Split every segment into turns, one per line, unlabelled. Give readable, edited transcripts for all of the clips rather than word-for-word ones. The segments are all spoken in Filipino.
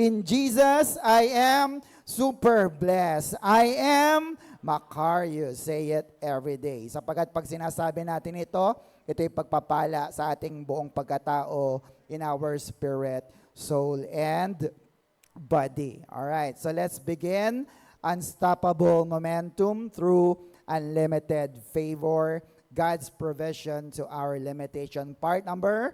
In Jesus, I am super blessed. I am Macarius. Say it every day. Sapagkat pag sinasabi natin ito'y pagpapala sa ating buong pagkatao in our spirit, soul, and body. All right, so let's begin. Unstoppable momentum through unlimited favor. God's provision to our limitation. Part number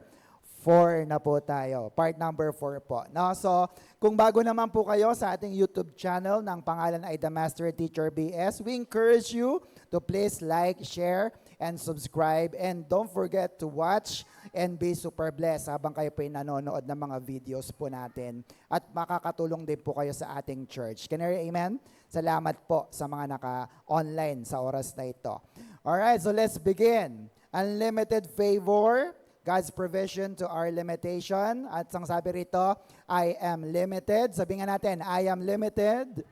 4 na po tayo. Part number 4 po. No? So, kung bago naman po kayo sa ating YouTube channel ng pangalan ay The Master Teacher BS, we encourage you to please like, share, and subscribe. And don't forget to watch and be super blessed habang kayo po nanonood ng mga videos po natin. At makakatulong din po kayo sa ating church. Can I hear amen? Salamat po sa mga naka-online sa oras na ito. Alright, so let's begin. Unlimited favor, God's provision to our limitation. At sang sabi rito, I am limited. Sabihin nga natin, I am limited,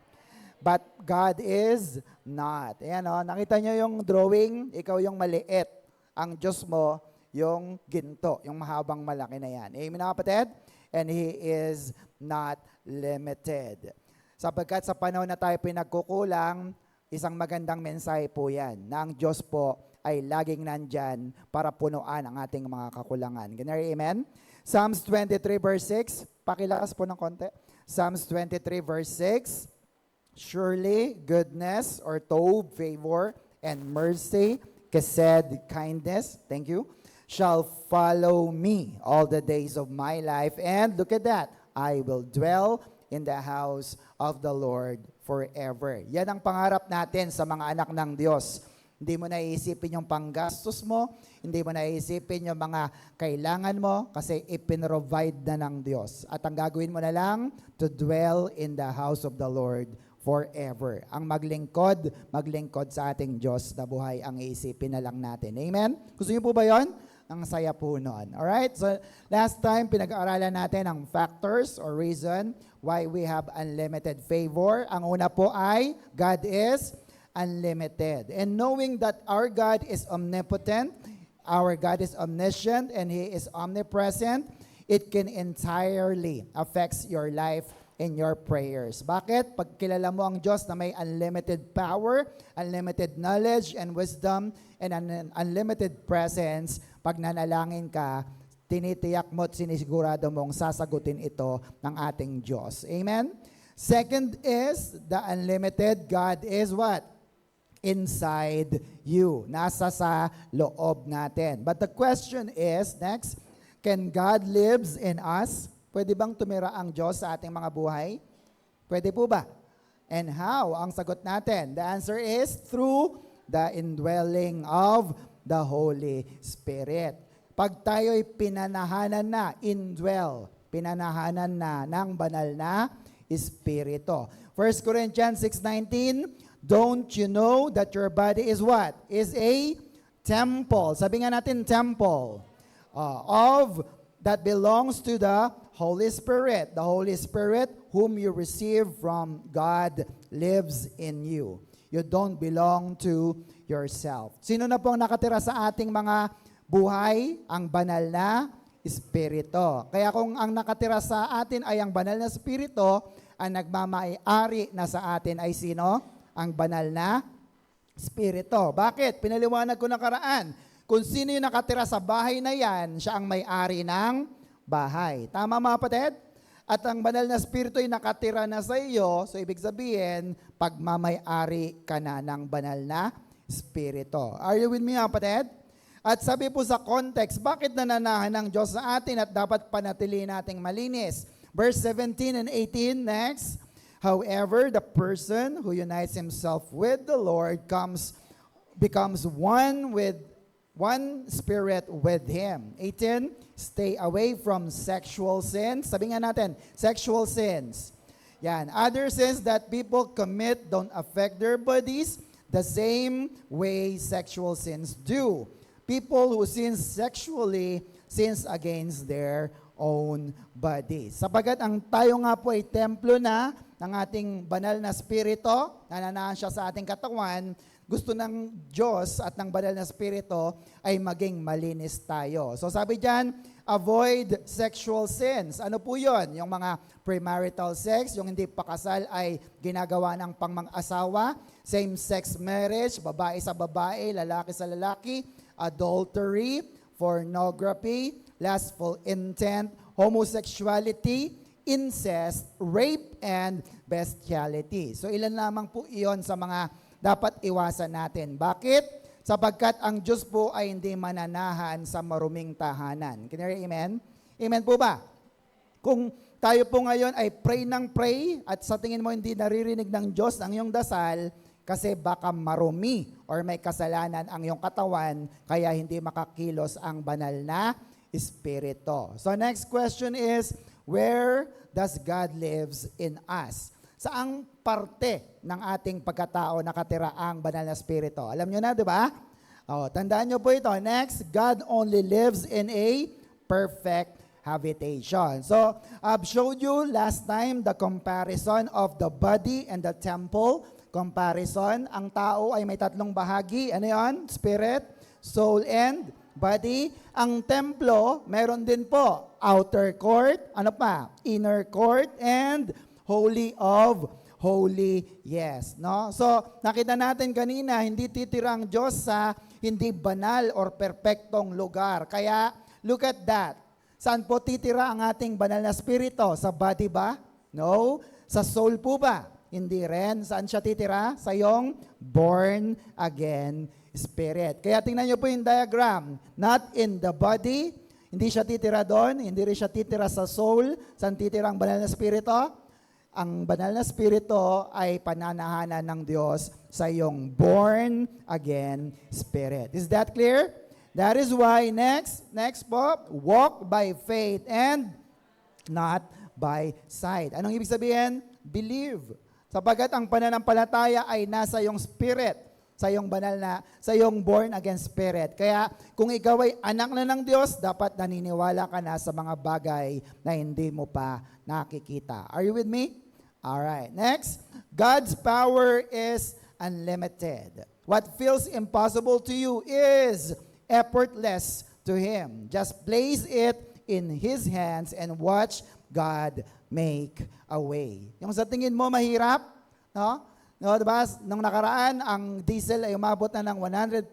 but God is not. Ayan o, nakita nyo yung drawing, ikaw yung maliit. Ang Diyos mo, yung ginto, yung mahabang malaki na yan. Amen na kapatid? And He is not limited. Sapagkat sa panahon na tayo pinagkukulang, isang magandang mensahe po yan, na ang Diyos po ay laging nandyan para punuan ang ating mga kakulangan. Ganari, amen? Psalms 23 verse 6, pakilakas po ng konti. Psalms 23 verse 6, surely goodness or tov, favor, and mercy, kesed, kindness, thank you, shall follow me all the days of my life. And look at that, I will dwell in the house of the Lord forever. Yan ang pangarap natin sa mga anak ng Diyos. Hindi mo naiisipin yung panggastos mo, hindi mo naiisipin yung mga kailangan mo kasi ipinrovide na ng Diyos. At ang gagawin mo na lang, to dwell in the house of the Lord forever. Ang maglingkod sa ating Diyos na buhay ang iisipin na lang natin. Amen? Gusto niyo po ba yon? Ang saya po noon. Alright? So, last time, pinag-aaralan natin ang factors or reason why we have unlimited favor. Ang una po ay, God is unlimited. And knowing that our God is omnipotent, our God is omniscient, and He is omnipresent, it can entirely affect your life and your prayers. Bakit? Pag kilala mo ang Diyos na may unlimited power, unlimited knowledge and wisdom, and an unlimited presence, pag nanalangin ka, tinitiyak mo at sinisigurado mong sasagutin ito ng ating Diyos. Amen? Second is, the unlimited God is what? Inside you. Nasa sa loob natin. But the question is, next, can God lives in us? Pwede bang tumira ang Diyos sa ating mga buhay? Pwede po ba? And how? Ang sagot natin, the answer is through the indwelling of the Holy Spirit. Pag tayo'y pinanahanan na, indwell, pinanahanan na ng banal na Espiritu. 1 Corinthians 6:19, don't you know that your body is what? Is a temple. Sabi nga natin, temple. Of that belongs to the Holy Spirit. The Holy Spirit whom you receive from God lives in you. You don't belong to yourself. Sino na pong nakatira sa ating mga buhay? Ang banal na Espiritu. Kaya kung ang nakatira sa atin ay ang banal na Espiritu, ang nagmamay-ari na sa atin ay sino? Ang banal na Espiritu. Bakit? Pinaliwanag ko nakaraan. Kung sino yung nakatira sa bahay na yan, siya ang may-ari ng bahay. Tama mga kapatid? At ang banal na Espiritu ay nakatira na sa iyo, so ibig sabihin, pagmamay-ari ka na ng banal na Espiritu. Are you with me mga kapatid? At sabi po sa context, bakit nananahan ng Diyos sa atin at dapat panatilihin nating malinis? Verse 17 and 18, next. However, the person who unites himself with the Lord becomes one spirit with Him. 18, stay away from sexual sins. Sabi nga natin, sexual sins. Yan. Other sins that people commit don't affect their bodies the same way sexual sins do. People who sin sexually sins against their own bodies. Sapagat ang tayo nga po ay templo na ng ating banal na Espiritu, nananahan siya sa ating katawan, gusto ng Diyos at ng banal na Espiritu ay maging malinis tayo. So sabi diyan, avoid sexual sins. Ano po yun? Yung mga premarital sex, yung hindi pa kasal ay ginagawa ng pangmang-asawa, same-sex marriage, babae sa babae, lalaki sa lalaki, adultery, pornography, lustful intent, homosexuality, incest, rape, and bestiality. So ilan lamang po iyon sa mga dapat iwasan natin. Bakit? Sapagkat ang Diyos po ay hindi mananahan sa maruming tahanan. Can you hear amen? Amen po ba? Kung tayo po ngayon ay pray ng pray at sa tingin mo hindi naririnig ng Diyos ang iyong dasal kasi baka marumi or may kasalanan ang iyong katawan kaya hindi makakilos ang banal na Espiritu. So next question is, where does God lives in us? Saang parte ng ating pagkatao nakatira ang banal na Espiritu? Alam nyo na, di ba? Tandaan nyo po ito. Next, God only lives in a perfect habitation. So, I've showed you last time the comparison of the body and the temple. Comparison, ang tao ay may tatlong bahagi. Ano yon? Spirit, soul, and body. Ang templo, meron din po outer court, ano pa? Inner court, and Holy of Holy, yes. No? So, nakita natin kanina, hindi titira ang Diyos sa hindi banal or perpektong lugar. Kaya, look at that. Saan po titira ang ating banal na spirito? Sa body ba? No. Sa soul po ba? Hindi rin. Saan siya titira? Sa iyong born again spirit. Kaya tingnan niyo po yung diagram. Not in the body. Hindi siya titira doon. Hindi rin siya titira sa soul. Saan titira ang banal na spirito? Ang banal na spirito ay pananahanan ng Diyos sa iyong born again spirit. Is that clear? That is why next po, walk by faith and not by sight. Anong ibig sabihin? Believe. Sapagkat ang pananampalataya ay nasa iyong spirit, sa iyong banal na, sa iyong born again spirit. Kaya kung ikaw ay anak na ng Diyos, dapat naniniwala ka na sa mga bagay na hindi mo pa nakikita. Are you with me? Alright, next, God's power is unlimited. What feels impossible to you is effortless to Him. Just place it in His hands and watch God make a way. Yung sa tingin mo mahirap, no? No, diba? Nung nakaraan, ang diesel ay umabot na ng 150.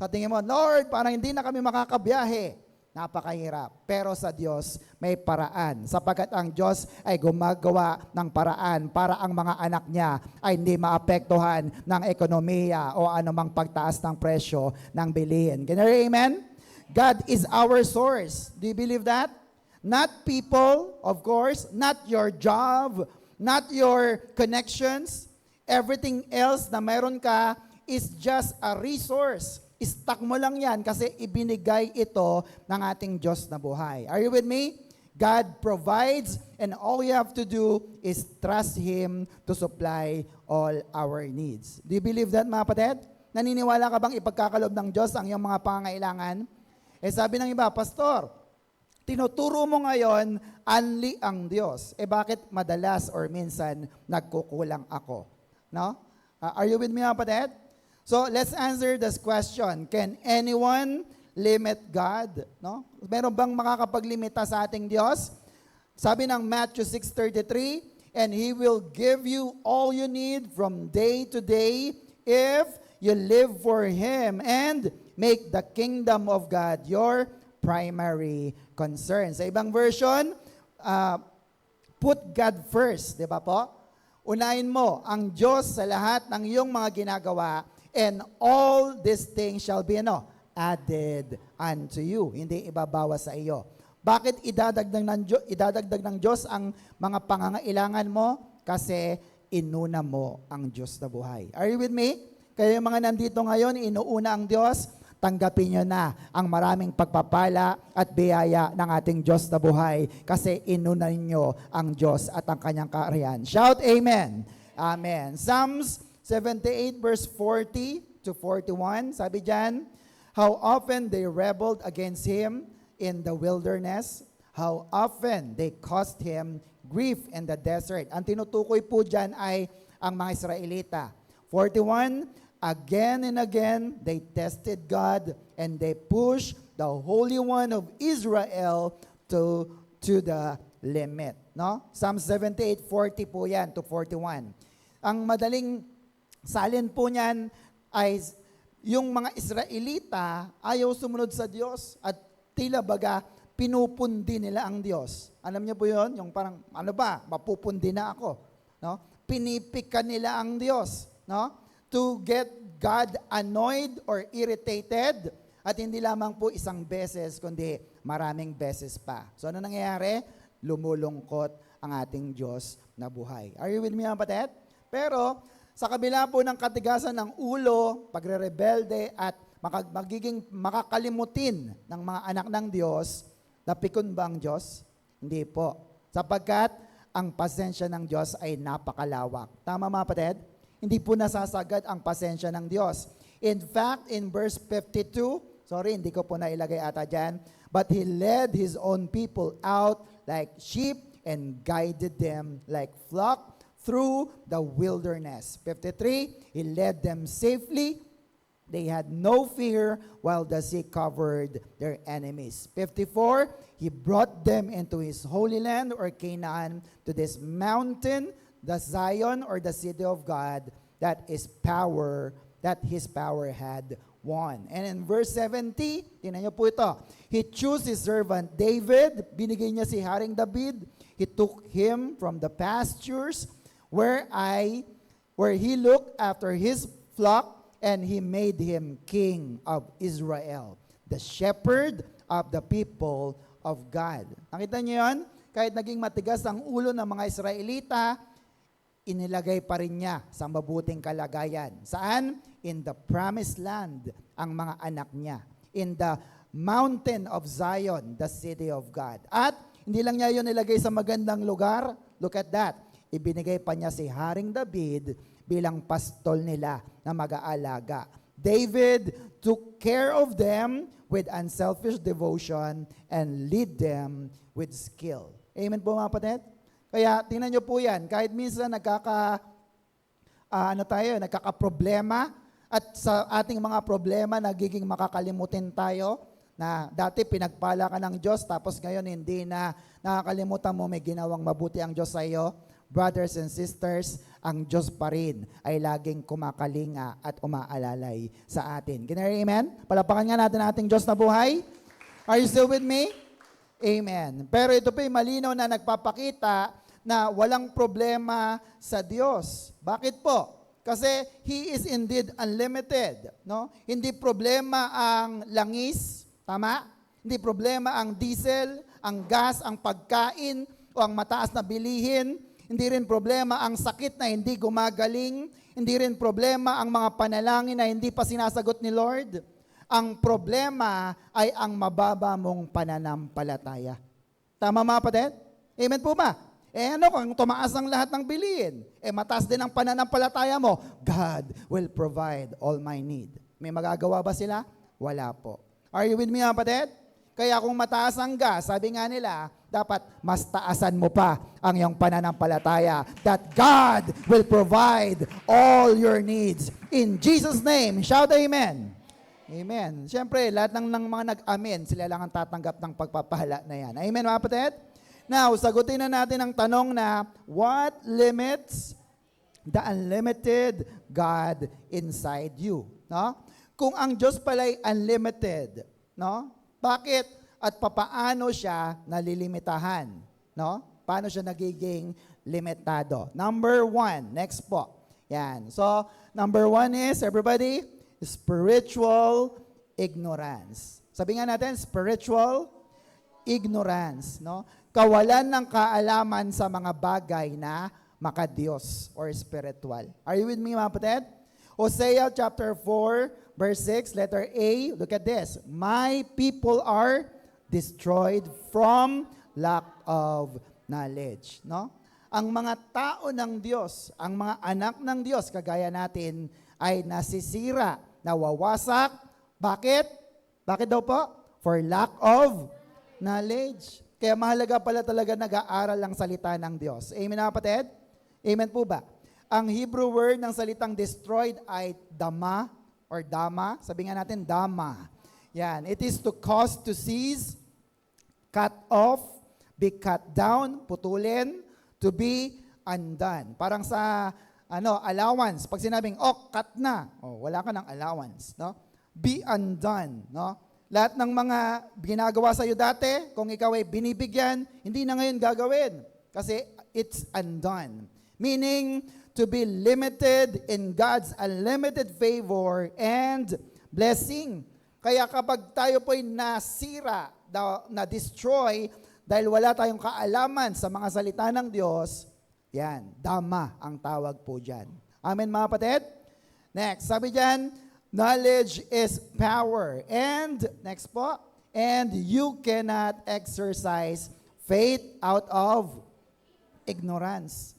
Sa tingin mo, Lord, parang hindi na kami makakabiyahe. Napakahirap. Pero sa Diyos, may paraan. Sapagkat ang Diyos ay gumagawa ng paraan para ang mga anak niya ay hindi maapektuhan ng ekonomiya o anumang pagtaas ng presyo ng bilihin. Can you hear amen? God is our source. Do you believe that? Not people, of course, not your job, not your connections. Everything else na meron ka is just a resource. Stock mo lang yan kasi ibinigay ito ng ating Diyos na buhay. Are you with me? God provides and all you have to do is trust Him to supply all our needs. Do you believe that, mga kapatid? Naniniwala ka bang ipagkakalob ng Diyos ang iyong mga pangangailangan? Sabi ng iba, Pastor, tinuturo mo ngayon, only ang Diyos. Bakit madalas or minsan nagkukulang ako? No? Are you with me, mga kapatid? So, let's answer this question. Can anyone limit God? No? Meron bang makakapaglimita sa ating Diyos? Sabi ng Matthew 6:33, and He will give you all you need from day to day if you live for Him and make the kingdom of God your primary concern. Sa ibang version, put God first. Di ba po? Unahin mo ang Diyos sa lahat ng iyong mga ginagawa, and all these things shall be added unto you. Hindi ibabawas sa iyo. Bakit idadagdag ng Diyos ang mga pangangailangan mo? Kasi inuna mo ang Diyos na buhay. Are you with me? Kaya yung mga nandito ngayon, inuuna ang Diyos, tanggapin nyo na ang maraming pagpapala at biyaya ng ating Diyos na buhay kasi inuna nyo ang Diyos at ang kanyang kaharian. Shout Amen. Amen. Psalms 78 verse 40 to 41, sabi dyan, how often they rebelled against Him in the wilderness, how often they caused Him grief in the desert. Ang tinutukoy po dyan ay ang mga Israelita. 41, again and again, they tested God and they pushed the Holy One of Israel to the limit. No? Psalm 78:40 po yan to 41. Ang madaling salin po niyan ay yung mga Israelita ayaw sumunod sa Diyos at tila baga pinupundi nila ang Diyos. Alam niyo po yun? Yung parang, ano ba, mapupundi na ako. No? Pinipika nila ang Diyos. No? To get God annoyed or irritated, at hindi lamang po isang beses, kundi maraming beses pa. So ano nangyayari? Lumulungkot ang ating Diyos na buhay. Are you with me, mga kapatid? Pero sa kabila po ng katigasan ng ulo, pagre-rebelde at magiging makakalimutin ng mga anak ng Diyos, napikon ba ang Diyos? Hindi po. Sapagkat ang pasensya ng Diyos ay napakalawak. Tama, mga kapatid? Hindi po nasasagad ang pasensya ng Diyos. In fact, in verse 52, sorry, hindi ko po nailagay ata dyan, but He led His own people out like sheep and guided them like flock through the wilderness. 53, He led them safely. They had no fear while the sea covered their enemies. 54, He brought them into His holy land or Canaan, to this mountain, the Zion or the city of God, that His power had won. And in verse 70, tingnan niyo po ito. He chose His servant David, binigay niya si Haring David. He took him from the pastures where He looked after His flock, and He made him king of Israel, the shepherd of the people of God. Nakita niyo yun? Kahit naging matigas ang ulo ng mga Israelita, inilagay pa rin niya sa mabuting kalagayan. Saan? In the promised land ang mga anak niya. In the mountain of Zion, the city of God. At hindi lang niya yun nilagay sa magandang lugar. Look at that. Ibinigay pa niya si Haring David bilang pastol nila na mag-aalaga. David took care of them with unselfish devotion and lead them with skill. Amen po, mga kapatid? Kaya tingnan niyo po yan, kahit minsan nagkakaproblema at sa ating mga problema nagiging makakalimutin tayo na dati pinagpala ka ng Diyos tapos ngayon hindi na nakakalimutan mo may ginawang mabuti ang Diyos sa iyo. Brothers and sisters, ang Diyos pa rin ay laging kumakalinga at umaalalay sa atin. Can you amen? Palapakan nga natin ating Diyos na buhay. Are you still with me? Amen. Pero ito pa yung malinaw na nagpapakita na walang problema sa Diyos. Bakit po? Kasi He is indeed unlimited. No? Hindi problema ang langis, tama? Hindi problema ang diesel, ang gas, ang pagkain, o ang mataas na bilihin. Hindi rin problema ang sakit na hindi gumagaling. Hindi rin problema ang mga panalangin na hindi pa sinasagot ni Lord. Ang problema ay ang mababa mong pananampalataya. Tama, mga kapatid? Amen po ba? Kung tumaas ang lahat ng bilihin, mataas din ang pananampalataya mo, God will provide all my need. May magagawa ba sila? Wala po. Are you with me, mga kapatid? Kaya kung mataas ang gas, sabi nga nila, dapat mas taasan mo pa ang iyong pananampalataya that God will provide all your needs. In Jesus' name, shout amen. Amen. Siyempre, lahat ng mga nag-amen, sila lang ang tatanggap ng pagpapala na yan. Amen, mga kapatid? Now, sagutin na natin ang tanong na, what limits the unlimited God inside you? No? Kung ang Diyos pala'y unlimited, no? Bakit at papaano siya nalilimitahan? No? Paano siya nagiging limitado? Number 1, next po. Yan. So, number 1 is, everybody, spiritual ignorance. Sabi nga natin, spiritual ignorance. No? Kawalan ng kaalaman sa mga bagay na makadiyos or spiritual. Are you with me, mga kapatid? Hosea chapter 4, verse 6, letter A, look at this. My people are destroyed from lack of knowledge. No? Ang mga tao ng Diyos, ang mga anak ng Diyos, kagaya natin, ay nasisira, nawawasak. Bakit? Bakit daw po? For lack of knowledge. Kaya mahalaga pala talaga nag-aaral ang salita ng Diyos. Amen, mga kapatid? Amen po ba? Ang Hebrew word ng salitang destroyed ay dama or dama. Sabi nga natin, dama. Yan. It is to cause to cease, cut off, be cut down, putulin, to be undone. Parang sa allowance. Pag sinabing, cut na. Wala ka ng allowance. No? Be undone. No? Lahat ng mga ginagawa sa iyo dati, kung ikaw ay binibigyan, hindi na ngayon gagawin. Kasi it's undone. Meaning, to be limited in God's unlimited favor and blessing. Kaya kapag tayo po'y nasira, na-destroy, dahil wala tayong kaalaman sa mga salita ng Diyos, yan, dama ang tawag po dyan. Amen mga kapatid? Next, sabi dyan, knowledge is power. And, next po, and you cannot exercise faith out of ignorance.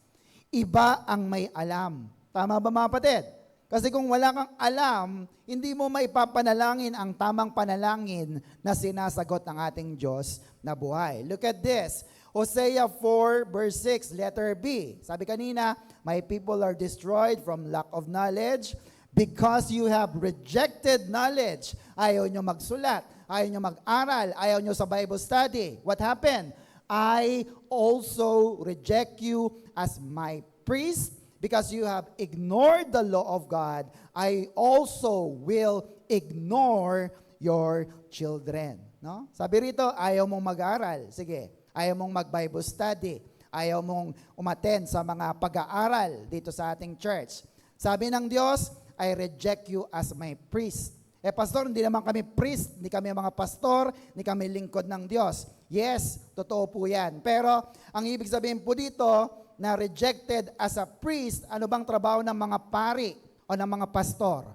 Iba ang may alam. Tama ba mga kapatid? Kasi kung wala kang alam, hindi mo maipapanalangin ang tamang panalangin na sinasagot ng ating Diyos na buhay. Look at this. Hosea 4 verse 6, letter B. Sabi kanina, my people are destroyed from lack of knowledge because you have rejected knowledge. Ayaw nyo magsulat, ayaw nyo mag-aral, ayaw nyo sa Bible study. What happened? I also reject you as my priest. Because you have ignored the law of God, I also will ignore your children. No? Sabi rito, ayaw mong mag-aral. Sige, ayaw mong mag-Bible study. Ayaw mong umattend sa mga pag-aaral dito sa ating church. Sabi ng Diyos, I reject you as my priest. Pastor, hindi naman kami priest, hindi kami mga pastor, hindi kami lingkod ng Diyos. Yes, totoo po yan. Pero ang ibig sabihin po dito, na rejected as a priest, ano bang trabaho ng mga pari o ng mga pastor?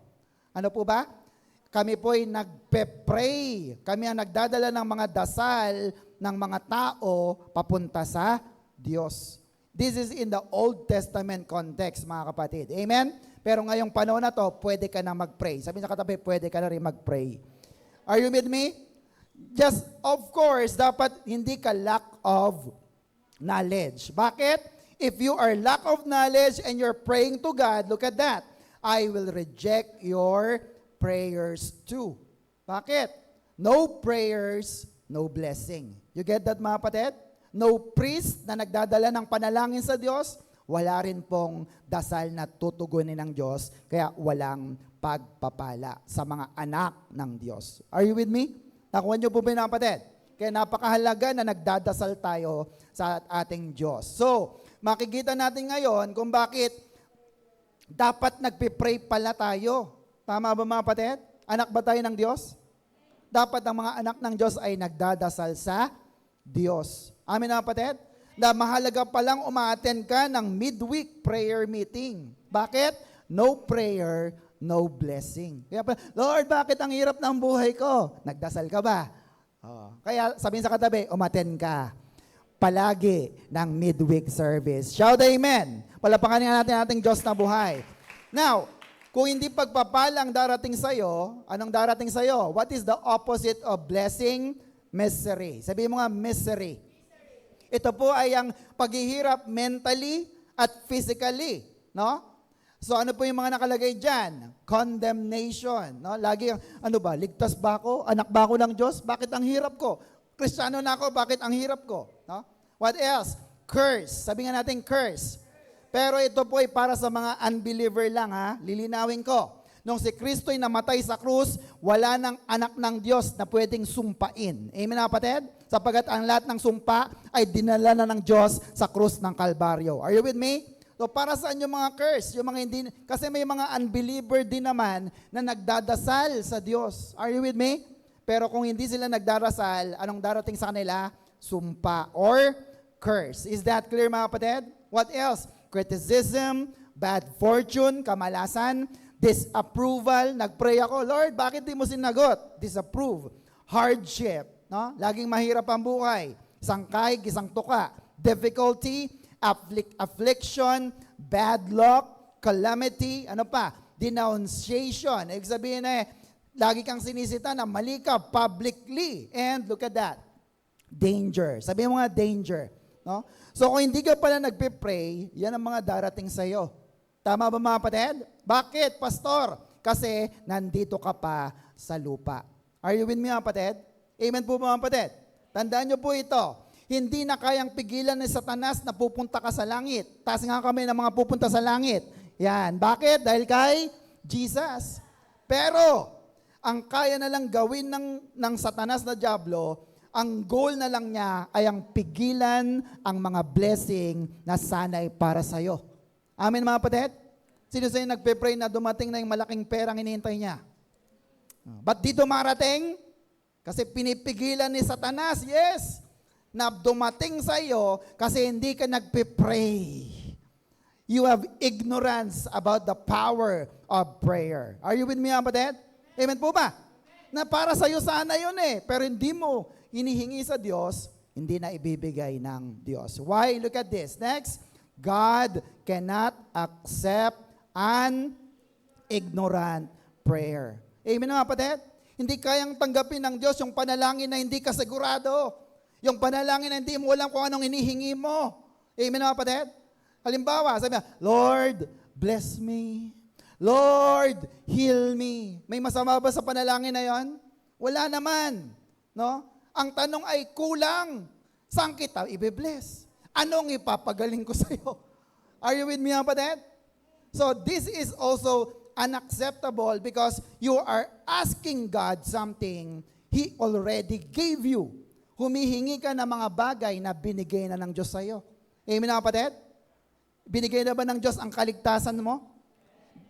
Ano po ba? Kami po'y nagpe-pray. Kami ang nagdadala ng mga dasal ng mga tao papunta sa Diyos. This is in the Old Testament context, mga kapatid. Amen? Pero ngayong panahon na to, pwede ka na mag-pray. Sabi sa katabi, pwede ka na rin mag-pray. Are you with me? Just, of course, dapat hindi ka lack of knowledge. Bakit? If you are lack of knowledge and you're praying to God, look at that. I will reject your prayers too. Bakit? No prayers, no blessing. You get that mga kapatid? No priest na nagdadala ng panalangin sa Diyos, wala rin pong dasal na tutugunin ng Diyos, kaya walang pagpapala sa mga anak ng Diyos. Are you with me? Nakuha niyo po ba mga kapatid? Kaya napakahalaga na nagdadasal tayo sa ating Diyos. So, makikita natin ngayon kung bakit dapat nagpipray pala tayo. Tama ba mga kapatid? Anak ba tayo ng Diyos? Dapat ang mga anak ng Diyos ay nagdadasal sa Diyos. Amin mga kapatid? Na mahalaga palang umaattend ka ng midweek prayer meeting. Bakit? No prayer, no blessing. Kaya Lord, bakit ang hirap ng buhay ko? Nagdasal ka ba? Kaya sabihin sa katabi, umattend ka palagi ng midweek service. Shout amen. Palapakan nga natin ating Diyos na buhay. Now, kung hindi pagpapalang darating sa'yo, anong darating sa'yo? What is the opposite of blessing? Misery. Sabihin mo nga, misery. Ito po ay ang paghihirap mentally at physically. No? So ano po yung mga nakalagay dyan? Condemnation. No? Lagi, ligtas ba ako? Anak ba ako ng Diyos? Bakit ang hirap ko? Kristiyano na ako, bakit ang hirap ko? No? What else? Curse. Sabi nga natin curse. Pero ito po ay para sa mga unbeliever lang ha. Lilinawin ko. Nung si Kristo ay namatay sa krus, wala nang anak ng Diyos na pwedeng sumpain. Amen na kapatid? Sapagat ang lahat ng sumpa ay dinala na ng Diyos sa krus ng Kalbaryo. Are you with me? So para saan yung mga curse? Yung mga hindi, kasi may mga unbeliever din naman na nagdadasal sa Diyos. Are you with me? Pero kung hindi sila nagdarasal, anong darating sa kanila? Sumpa or curse. Is that clear mga kapatid? What else? Criticism, bad fortune, kamalasan, disapproval. Nagpray ako, Lord, bakit di mo sinagot? Disapprove. Hardship. No? Laging mahirap ang buhay. Isang kahig, isang tuka. Difficulty, affliction, bad luck, calamity, ano pa? Denunciation. Ibig sabihin lagi kang sinisita na mali ka publicly. And look at that. Danger. Sabihin mo nga, danger. No? So kung hindi ka pala nagpe-pray, yan ang mga darating sa'yo. Tama ba mga kapatid? Bakit, pastor? Kasi nandito ka pa sa lupa. Are you with me mga kapatid? Amen po mga kapatid? Tandaan nyo po ito. Hindi na kayang pigilan ni Satanas na pupunta ka sa langit. Taas nga kami ng mga pupunta sa langit. Yan. Bakit? Dahil kay Jesus. Pero, ang kaya na lang gawin ng Satanas na Diablo, ang goal na lang niya ay ang pigilan ang mga blessing na sanay para sa'yo. Amen mga kapatid? Sino sa'yo nagpe-pray na dumating na yung malaking perang hinihintay niya? Ba't di dumarating? Kasi pinipigilan ni Satanas, yes, na dumating sa iyo kasi hindi ka nagpe-pray. You have ignorance about the power of prayer. Are you with me, kapatid? Amen po ba? Na para sa iyo sana yun pero hindi mo hinihingi sa Diyos, hindi na ibibigay ng Diyos. Why? Look at this. Next, God cannot accept an ignorant prayer. Amen mga kapatid? Hindi kayang tanggapin ng Diyos yung panalangin na hindi ka sigurado. Yung panalangin na hindi mo alam kung anong hinihingi mo. Amen mga kapatid? Halimbawa, sabi niya, Lord, bless me. Lord, heal me. May masama ba sa panalangin na yon? Wala naman. No? Ang tanong ay kulang. Saan kita i-bless? Anong ipapagaling ko sa iyo? Are you with me mga kapatid? So this is also unacceptable because you are asking God something He already gave you. Humihingi ka ng mga bagay na binigay na ng Diyos sa iyo. Amen na kapatid? Binigay na ba ng Diyos ang kaligtasan mo?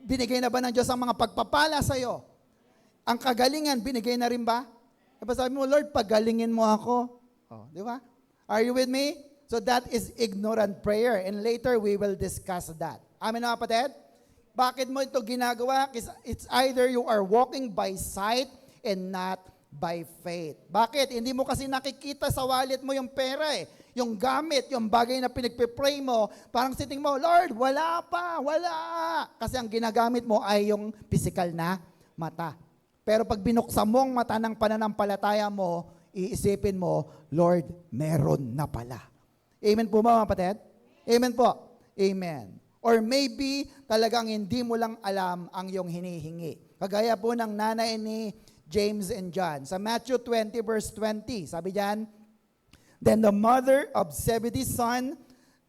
Binigay na ba ng Diyos ang mga pagpapala sa iyo? Ang kagalingan, binigay na rin ba? Diba sabi mo, Lord, pagalingin mo ako. Oh, di ba? Are you with me? So that is ignorant prayer and later we will discuss that. Amen na kapatid? Bakit mo ito ginagawa? It's either you are walking by sight and not by faith. Bakit? Hindi mo kasi nakikita sa wallet mo yung pera Yung gamit, yung bagay na pinagpipray mo, parang sitting mo, Lord, wala pa, wala. Kasi ang ginagamit mo ay yung physical na mata. Pero pag binuksan mo ang mata ng pananampalataya mo, iisipin mo, Lord, meron na pala. Amen po ba mga kapatid? Amen po. Amen. Or maybe talagang hindi mo lang alam ang iyong hinihingi. Kagaya po ng nanay ni James and John. Sa Matthew 20 verse 20, sabi diyan, Then the mother of Zebedee's son,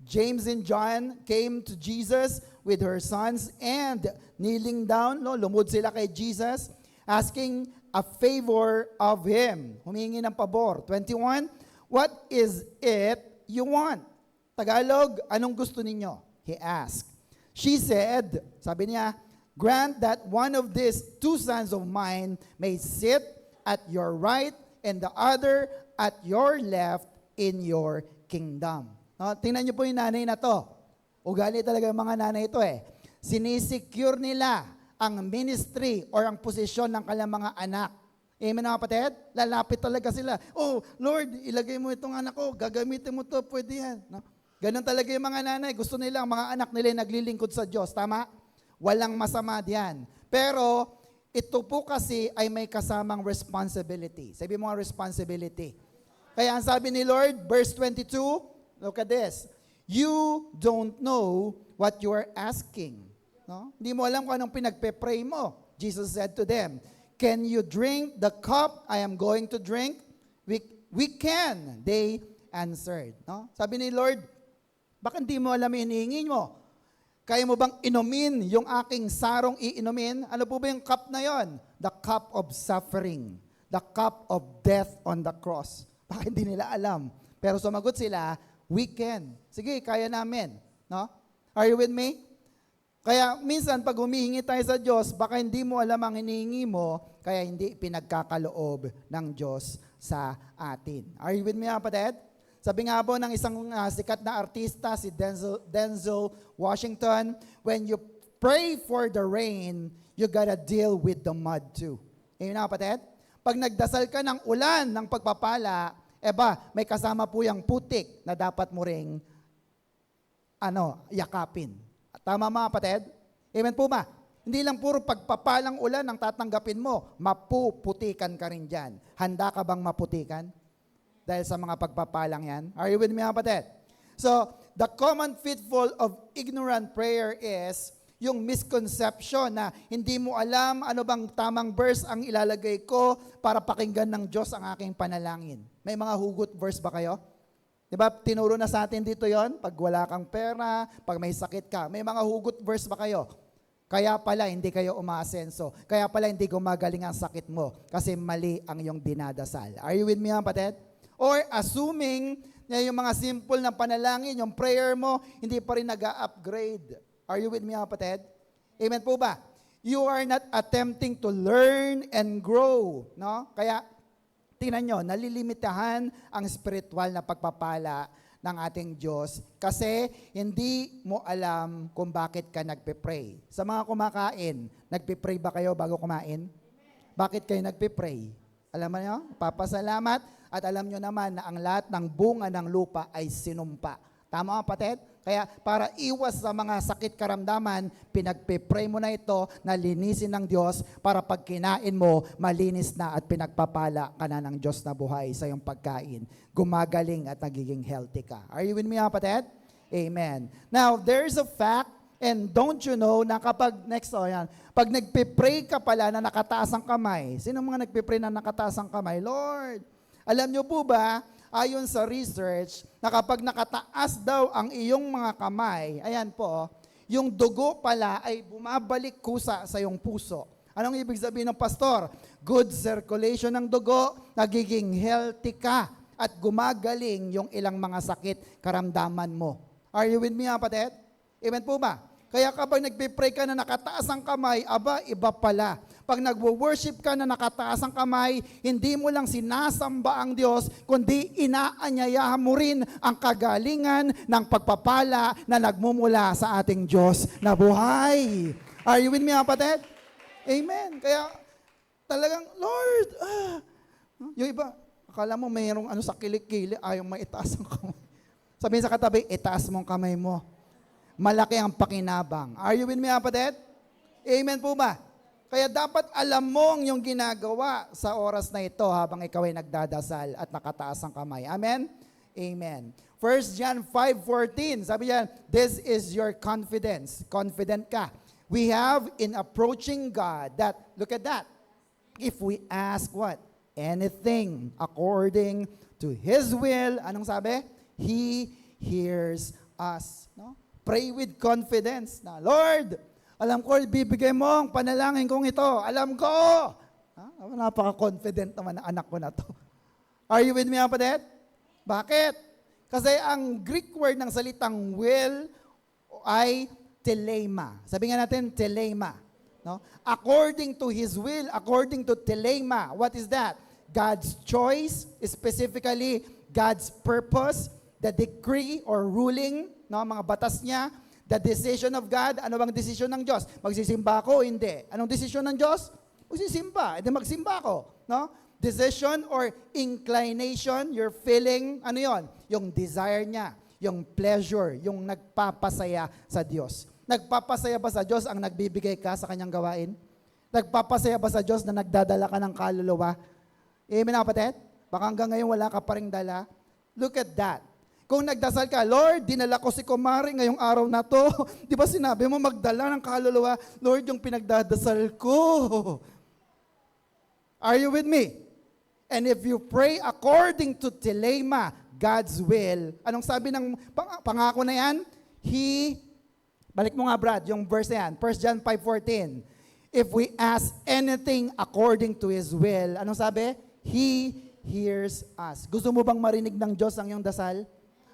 James and John, came to Jesus with her sons and kneeling down, lumod sila kay Jesus, asking a favor of him. Humingi ng pabor. 21, What is it you want? Tagalog, anong gusto ninyo? He asked. She said, sabi niya, grant that one of these two sons of mine may sit at your right and the other at your left in your kingdom. No, tingnan niyo po yung nanay na to. Ugali talaga yung mga nanay ito Sinisecure nila ang ministry or ang posisyon ng kanilang mga anak. Amen mga kapatid? Lalapit talaga sila. Oh, Lord, ilagay mo itong anak ko. Gagamitin mo to, pwede yan. No? Ganon talaga yung mga nanay. Gusto nila, ang mga anak nila naglilingkod sa Diyos. Tama? Walang masama diyan. Pero, ito po kasi ay may kasamang responsibility. Sabi mo ang responsibility. Kaya ang sabi ni Lord, verse 22, look at this. You don't know what you are asking. No? Hindi mo alam kung anong pinagpe-pray mo. Jesus said to them, Can you drink the cup I am going to drink? We can, they answered. No? Sabi ni Lord, bakit hindi mo alam hinihingi mo? Kaya mo bang inumin yung aking sarong iinumin? Ano po ba yung cup na yon? The cup of suffering. The cup of death on the cross. Bakit hindi nila alam? Pero sumagot sila, we can. Sige, kaya namin. No? Are you with me? Kaya minsan pag humihingi tayo sa Diyos, baka hindi mo alam ang hinihingi mo, kaya hindi pinagkakaloob ng Diyos sa atin. Are you with me, kapatid? Sabi nga po ng isang sikat na artista, si Denzel Washington, when you pray for the rain, you gotta deal with the mud too. Amen na kapatid? Pag nagdasal ka ng ulan, ng pagpapala, may kasama po yung putik na dapat mo ring yakapin. Tama mga kapatid? Amen po ba? Hindi lang puro pagpapalang ulan ang tatanggapin mo, mapuputikan ka rin dyan. Handa ka bang maputikan? Dahil sa mga pagpapalang yan. Are you with me, kapatid? So, the common pitfall of ignorant prayer is yung misconception na hindi mo alam ano bang tamang verse ang ilalagay ko para pakinggan ng Diyos ang aking panalangin. May mga hugot verse ba kayo? Di ba, tinuro na sa atin dito yon pag wala kang pera, pag may sakit ka. May mga hugot verse ba kayo? Kaya pala hindi kayo umaasenso. Kaya pala hindi gumagaling ang sakit mo kasi mali ang iyong dinadasal. Are you with me, kapatid? Or assuming na yung mga simple na panalangin, yung prayer mo, hindi pa rin nag-upgrade. Are you with me, kapatid? Amen po ba? You are not attempting to learn and grow. No? Kaya, tingnan nyo, nalilimitahan ang spiritual na pagpapala ng ating Diyos kasi hindi mo alam kung bakit ka nagpe-pray. Sa mga kumakain, nagpe-pray ba kayo bago kumain? Bakit kayo nagpe-pray? Alam mo nyo? Papasalamat at alam nyo naman na ang lahat ng bunga ng lupa ay sinumpa. Tama, kapatid? Kaya para iwas sa mga sakit karamdaman, pinagpe-pray mo na ito na linisin ng Diyos para pag kinain mo, malinis na at pinagpapala ka na ng Diyos na buhay sa iyong pagkain. Gumagaling at nagiging healthy ka. Are you with me, kapatid? Amen. Now, there's a fact, and don't you know, na kapag, pag nagpe-pray ka pala na nakataas ang kamay, sino mga nagpe-pray na nakataas ang kamay? Lord, alam nyo po ba, ayon sa research, na kapag nakataas daw ang iyong mga kamay, ayan po, yung dugo pala ay bumabalik kusa sa iyong puso. Anong ibig sabihin ng pastor? Good circulation ng dugo, nagiging healthy ka, at gumagaling yung ilang mga sakit, karamdaman mo. Are you with me, kapatid? Amen po ba? Kaya kapag nagpe-pray ka na nakataas ang kamay, aba, iba pala. Pag nagwo-worship ka na nakataas ang kamay, hindi mo lang sinasamba ang Diyos, kundi inaanyayahan mo rin ang kagalingan ng pagpapala na nagmumula sa ating Diyos na buhay. Are you with me, kapatid? Amen. Kaya talagang, Lord, yung iba, akala mo mayroong sa kilik-kili, ayaw maitaas ang kamay. Sabihin sa katabi, itaas mong kamay mo. Malaki ang pakinabang. Are you with me, kapatid? Amen po ba? Kaya dapat alam mo ang iyong ginagawa sa oras na ito habang ikaw ay nagdadasal at nakataas ang kamay. Amen? Amen. 1 John 5:14, sabi niyan, this is your confidence. Confident ka. We have in approaching God that, look at that, if we ask what? Anything according to His will, anong sabi? He hears us. No? Pray with confidence na, Lord, alam ko, bibigay mo ang panalangin kong ito. Alam ko. Napaka-confident naman ng anak ko na to. Are you with me, kapatid? Bakit? Kasi ang Greek word ng salitang will ay telema. Sabi nga natin, telema. No? According to His will, according to telema. What is that? God's choice, specifically God's purpose, the decree or ruling, no, mga batas niya, the decision of God. Ano bang decision ng Diyos? Magsisimba ako? Hindi. Anong decision ng Diyos? Magsisimba. Hindi magsimba ako. No? Decision or inclination, your feeling, ano yon? Yung desire niya, yung pleasure, yung nagpapasaya sa Diyos. Nagpapasaya ba sa Diyos ang nagbibigay ka sa kanyang gawain? Nagpapasaya ba sa Diyos na nagdadala ka ng kaluluwa? Amen, kapatid? Baka hanggang ngayon wala ka pa ring dala. Look at that. Kung nagdasal ka, Lord, dinala ko si Kumari ngayong araw na to. Di ba sinabi mo magdala ng kaluluwa? Lord, yung pinagdadasal ko. Are you with me? And if you pray according to telema, God's will, anong sabi ng pangako na yan? Balik mo nga Brad, yung verse na yan, 1 John 5:14. If we ask anything according to His will, anong sabi? He hears us. Gusto mo bang marinig ng Diyos ang iyong dasal?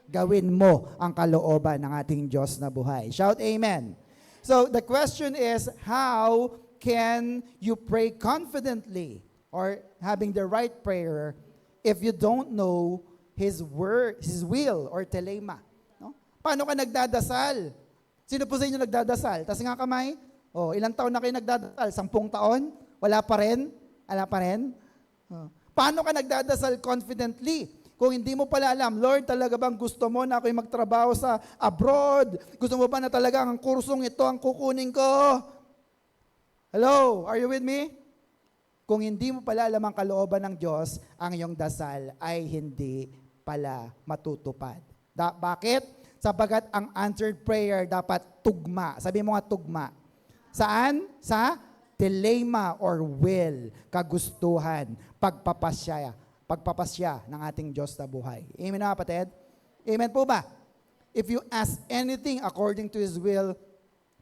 Gawin mo ang kalooban ng ating Diyos na buhay. Shout amen. So the question is, how can you pray confidently or having the right prayer if you don't know His word, His will or telema? No? Paano ka nagdadasal? Sino po sa inyo nagdadasal? Taas nga kamay. Ilang taon na kayo nagdadasal? 10 taon? Wala pa rin? Wala pa rin? Paano ka nagdadasal confidently? Kung hindi mo pala alam, Lord, talaga bang gusto mo na ako'y magtrabaho sa abroad? Gusto mo ba na talaga ang kursong ito ang kukunin ko? Hello, are you with me? Kung hindi mo pala alam ang kalooban ng Diyos, ang iyong dasal ay hindi pala matutupad. Bakit? Sabagat ang answered prayer dapat tugma. Sabi mo nga tugma. Saan? Sa telema or will, kagustuhan, pagpapasya ng ating Diyos na buhay. Amen na kapatid? Amen po ba? If you ask anything according to His will,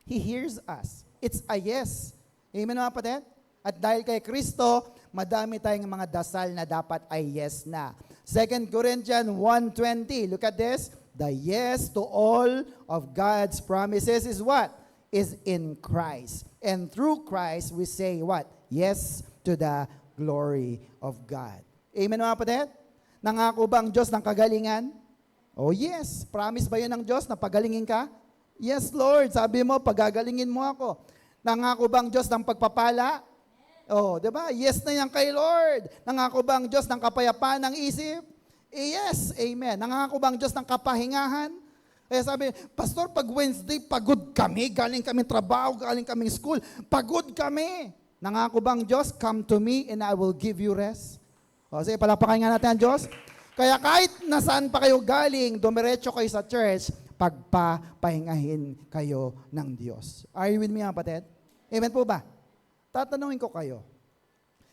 He hears us. It's a yes. Amen mga kapatid? At dahil kay Kristo, madami tayong mga dasal na dapat ay yes na. 2 Corinthians 1:20, look at this. The yes to all of God's promises is what? Is in Christ. And through Christ, we say what? Yes to the glory of God. Amen mga kapatid? Nangako ba ang Diyos ng kagalingan? Oh yes. Promise ba yun ng Diyos na pagalingin ka? Yes, Lord. Sabi mo, pagagalingin mo ako. Nangako ba ang Diyos ng pagpapala? Oh, di ba? Yes na yan kay Lord. Nangako ba ang Diyos ng kapayapaan ng isip? Yes, amen. Nangako ba ang Diyos ng kapahingahan? Kaya sabi, Pastor, pag Wednesday, pagod kami. Galing kami trabaho, galing kami school. Pagod kami. Nangako ba ang Diyos? Come to me and I will give you rest. O, sige, palapakan nga natin ang Diyos. Kaya kahit nasaan pa kayo galing, dumiretso kayo sa church, pagpapahingahin kayo ng Diyos. Are you with me, kapatid? Amen po ba? Tatanungin ko kayo,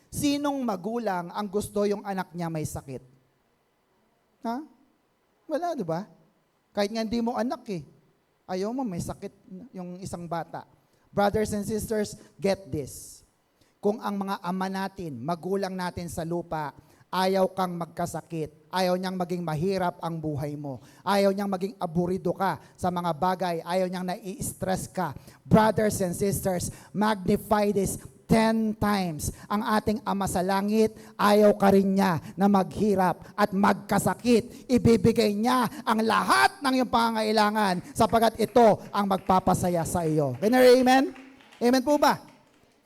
sinong magulang ang gusto yung anak niya may sakit? Ha? Wala, di ba? Kahit nga hindi mo anak eh. Ayaw mo, may sakit yung isang bata. Brothers and sisters, get this. Kung ang mga ama natin, magulang natin sa lupa, ayaw kang magkasakit, ayaw niyang maging mahirap ang buhay mo, ayaw niyang maging aburido ka sa mga bagay, ayaw niyang nai-stress ka. Brothers and sisters, magnify this 10 times. Ang ating Ama sa Langit, ayaw ka rin niya na maghirap at magkasakit. Ibibigay niya ang lahat ng iyong pangangailangan sapagat ito ang magpapasaya sa iyo. Can you hear amen? Amen po ba?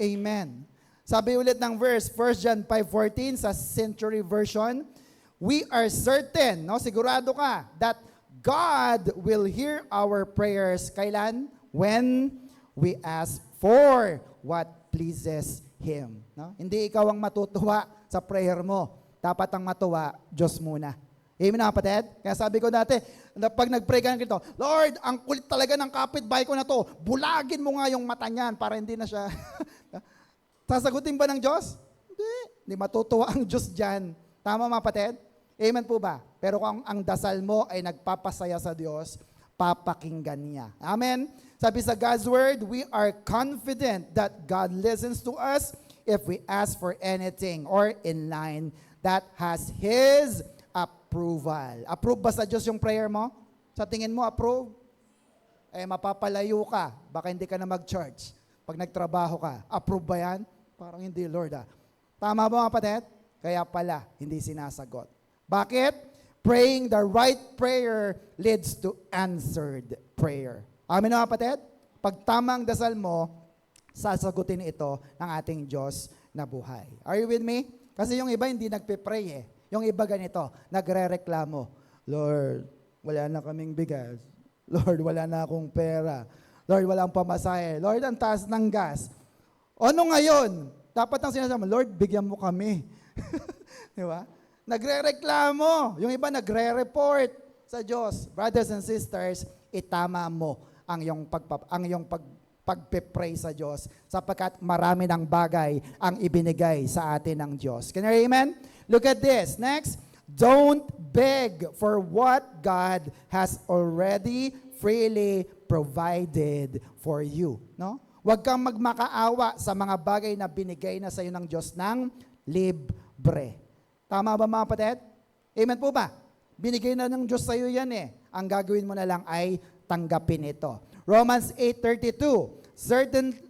Amen. Sabi ulit ng verse, 1 John 5:14 sa Century Version, we are certain, no, sigurado ka, that God will hear our prayers. Kailan? When we ask for what pleases Him. No? Hindi ikaw ang matutuwa sa prayer mo. Dapat ang matuwa, Diyos muna. Amen na kapatid? Kaya sabi ko dati, pag nag-pray ka ng ganito, Lord, ang kulit talaga ng kapitbahay ko na to, bulagin mo nga yung mata niyan para hindi na siya... Sasagutin ba ng Diyos? Hindi matutuwa ang Diyos dyan. Tama mga kapatid? Amen po ba? Pero kung ang dasal mo ay nagpapasaya sa Diyos, papakinggan niya. Amen? Sabi sa God's Word, we are confident that God listens to us if we ask for anything or in line that has His approval. Approve ba sa Diyos yung prayer mo? Sa tingin mo, approve? Eh, mapapalayo ka. Baka hindi ka na mag-church. Pag nagtrabaho ka, approve ba yan? Parang hindi, Lord ah. Tama ba mga kapatid? Kaya pala, hindi sinasagot. Bakit? Praying the right prayer leads to answered prayer. Amin mga kapatid? Pag tamang dasal mo, sasagutin ito ng ating Diyos na buhay. Are you with me? Kasi yung iba hindi nagpe-pray eh. Yung iba ganito, nagre-reklamo. Lord, wala na kaming bigas. Lord, wala na akong pera. Lord, walang pamasahe. Lord, ang taas ng gas. Ano ngayon? Dapat ang sinasabi mo, Lord, bigyan mo kami. Di ba? Nagre-reklamo. Yung iba nagre-report sa Diyos. Brothers and sisters, itama mo ang iyong pagpe-pray sa Diyos sapagkat marami ng bagay ang ibinigay sa atin ng Diyos. Can you hear amen? Look at this. Next, don't beg for what God has already freely provided for you. No? Huwag kang magmakaawa sa mga bagay na binigay na sa iyo ng Diyos ng libre. Tama ba mga kapatid? Amen po ba? Binigay na ng Diyos sa iyo yan eh. Ang gagawin mo na lang ay tanggapin ito. Romans 8:32,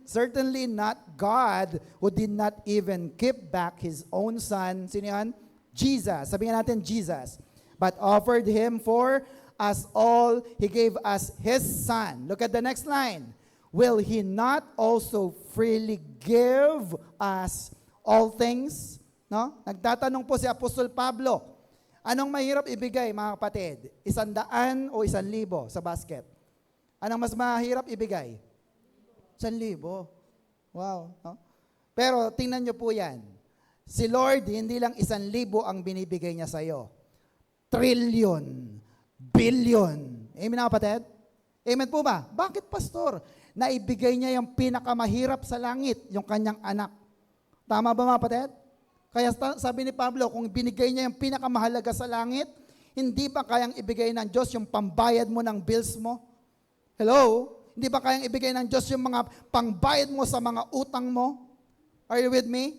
certainly not God who did not even keep back His own Son. Sino yan? Jesus. Sabihin natin Jesus. But offered Him for us all. He gave us His Son. Look at the next line. Will He not also freely give us all things? No? Nagtatanong po si Apostol Pablo, anong mahirap ibigay mga kapatid? 100 o 1,000 sa basket? Anong mas mahirap ibigay? 1,000. Wow. No? Pero tingnan nyo po yan. Si Lord, hindi lang 1,000 ang binibigay niya sa iyo. Trillion, billion, Amen na kapatid? Amen po ba? Bakit pastor? Naibigay niya yung pinakamahirap sa langit, yung kanyang anak. Tama ba mga kapatid? Kaya sabi ni Pablo, kung binigay niya yung pinakamahalaga sa langit, hindi ba kayang ibigay ng Diyos yung pambayad mo ng bills mo? Hello? Hindi ba kayang ibigay ng Diyos yung mga pangbayad mo sa mga utang mo? Are you with me?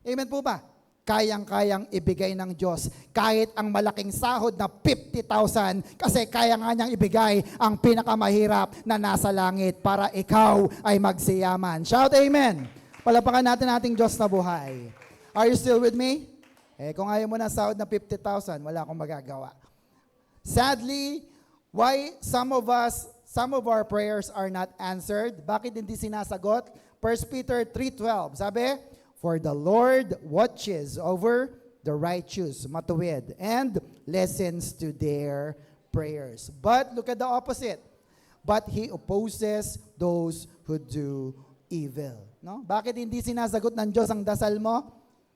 Amen po ba? Kayang-kayang ibigay ng Diyos kahit ang malaking sahod na 50,000 kasi kaya nga niyang ibigay ang pinakamahirap na nasa langit para ikaw ay magsiyaman. Shout amen! Palapakan natin ating Diyos na buhay. Are you still with me? Kung ayaw mo na sahod na 50,000, wala akong magagawa. Sadly, why some of our prayers are not answered? Bakit hindi sinasagot? 1 Peter 3:12, sabi, for the Lord watches over the righteous, matuwid, and listens to their prayers. But look at the opposite. But He opposes those who do evil. No? Bakit hindi sinasagot ng Diyos ang dasal mo?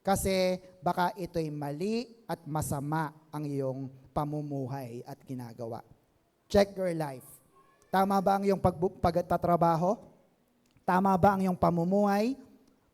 Kasi baka ito'y mali at masama ang iyong pamumuhay at ginagawa. Check your life. Tama ba ang iyong pagtatrabaho? Tama ba ang iyong pamumuhay?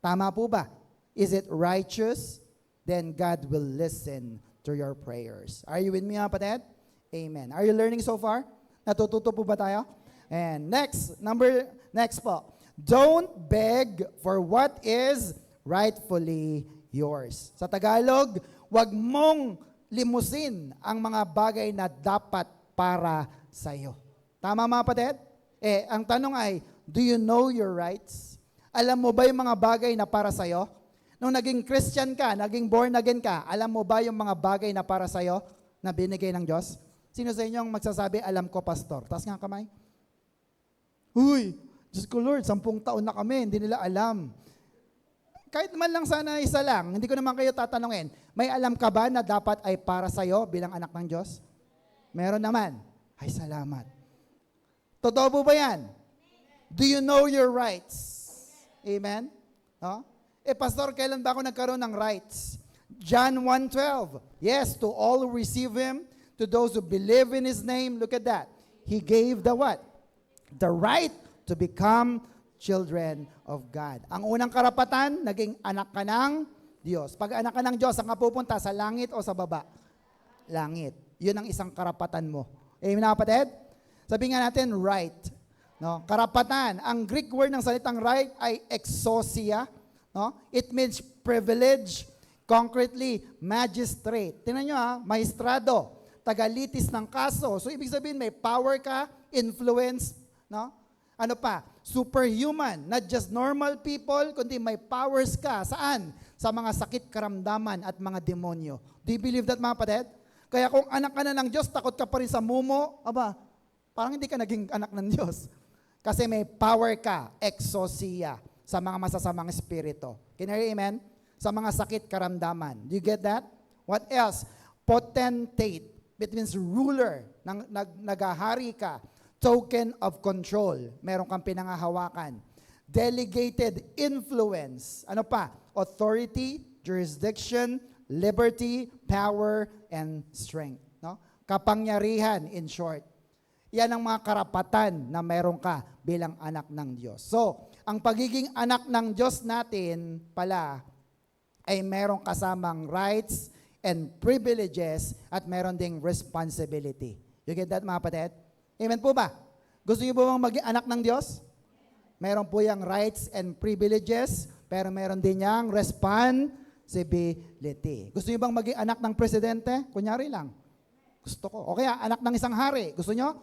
Tama po ba? Is it righteous? Then God will listen to your prayers. Are you with me, kapatid? Amen. Are you learning so far? Natututo po ba tayo? And next po. Don't beg for what is rightfully yours. Sa Tagalog, wag mong limusin ang mga bagay na dapat para sa iyo. Tama mga kapatid? Ang tanong ay, do you know your rights? Alam mo ba yung mga bagay na para sa iyo? Nung naging Christian ka, naging born again ka, alam mo ba yung mga bagay na para sa iyo na binigay ng Diyos? Sino sa inyo ang magsasabi, alam ko, pastor? Taas nga kamay. Uy, Diyos ko Lord, 10 taon na kami, hindi nila alam. Kahit man lang sana isa lang, hindi ko naman kayo tatanungin, may alam ka ba na dapat ay para sa'yo bilang anak ng Diyos? Meron naman. Ay, salamat. Totoo po ba yan? Do you know your rights? Amen? No? Pastor, kailan ba ako nagkaroon ng rights? John 1:12. Yes, to all who receive Him, to those who believe in His name, look at that. He gave the what? The right to become children of God. Ang unang karapatan, naging anak ka ng Diyos. Pag anak ka ng Diyos, saan ka pupunta? Sa langit o sa baba? Langit. Yun ang isang karapatan mo. Amen na kapatid? Sabi nga natin, right. No? Karapatan. Ang Greek word ng salitang right ay exousia. No? It means privilege, concretely, magistrate. Tingnan nyo maestrado, tagalitis ng kaso. So, ibig sabihin, may power ka, influence, no? Ano pa? Superhuman. Not just normal people, kundi may powers ka. Saan? Sa mga sakit, karamdaman, at mga demonyo. Do you believe that, mga kapatid? Kaya kung anak ka na ng Diyos, takot ka pa rin sa mumo, parang hindi ka naging anak ng Diyos. Kasi may power ka, exousia, sa mga masasamang espiritu. Can you hear amen? Sa mga sakit, karamdaman. Do you get that? What else? Potentate. It means ruler. Nagahari ka. Token of control. Meron kang pinangahawakan. Delegated influence. Ano pa? Authority, jurisdiction, liberty, power, and strength. No? Kapangyarihan, in short. Yan ang mga karapatan na meron ka bilang anak ng Diyos. So, ang pagiging anak ng Diyos natin pala ay merong kasamang rights and privileges at meron ding responsibility. You get that, mga kapatid? Amen po ba? Gusto niyo ba bang maging anak ng Diyos? Meron po yung rights and privileges, pero meron din yung responsibility. Gusto niyo bang maging anak ng presidente? Kunyari lang. Gusto ko. O kaya, anak ng isang hari. Gusto niyo?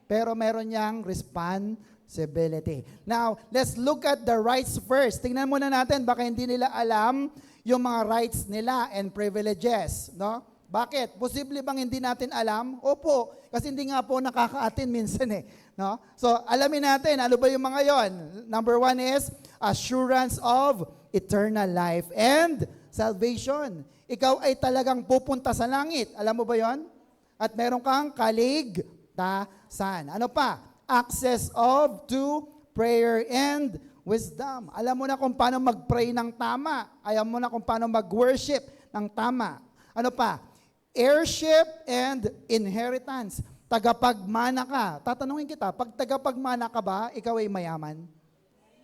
Pero meron niyang responsibility. Now, let's look at the rights first. Tingnan muna natin, baka hindi nila alam yung mga rights nila and privileges. No? Bakit? Posible bang hindi natin alam? Opo, kasi hindi nga po nakaka-attend minsan eh. No? So, alamin natin, ano ba yung mga yon? Number 1 is assurance of eternal life and salvation. Ikaw ay talagang pupunta sa langit. Alam mo ba yon? At meron kang kaligtasan. Ano pa? Access to prayer and wisdom. Alam mo na kung paano mag-pray ng tama. Alam mo na kung paano mag-worship ng tama. Ano pa? Heirship and inheritance. tagapagmana ka. Tatanungin kita, pag tagapagmana ka ba, ikaw ay mayaman?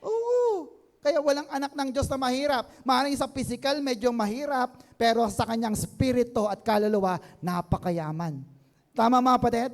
Oo. Kaya walang anak ng Diyos na mahirap. Maaaring sa physical, medyo mahirap, pero sa kanyang spirito at kaluluwa, napakayaman. Tama mga kapatid?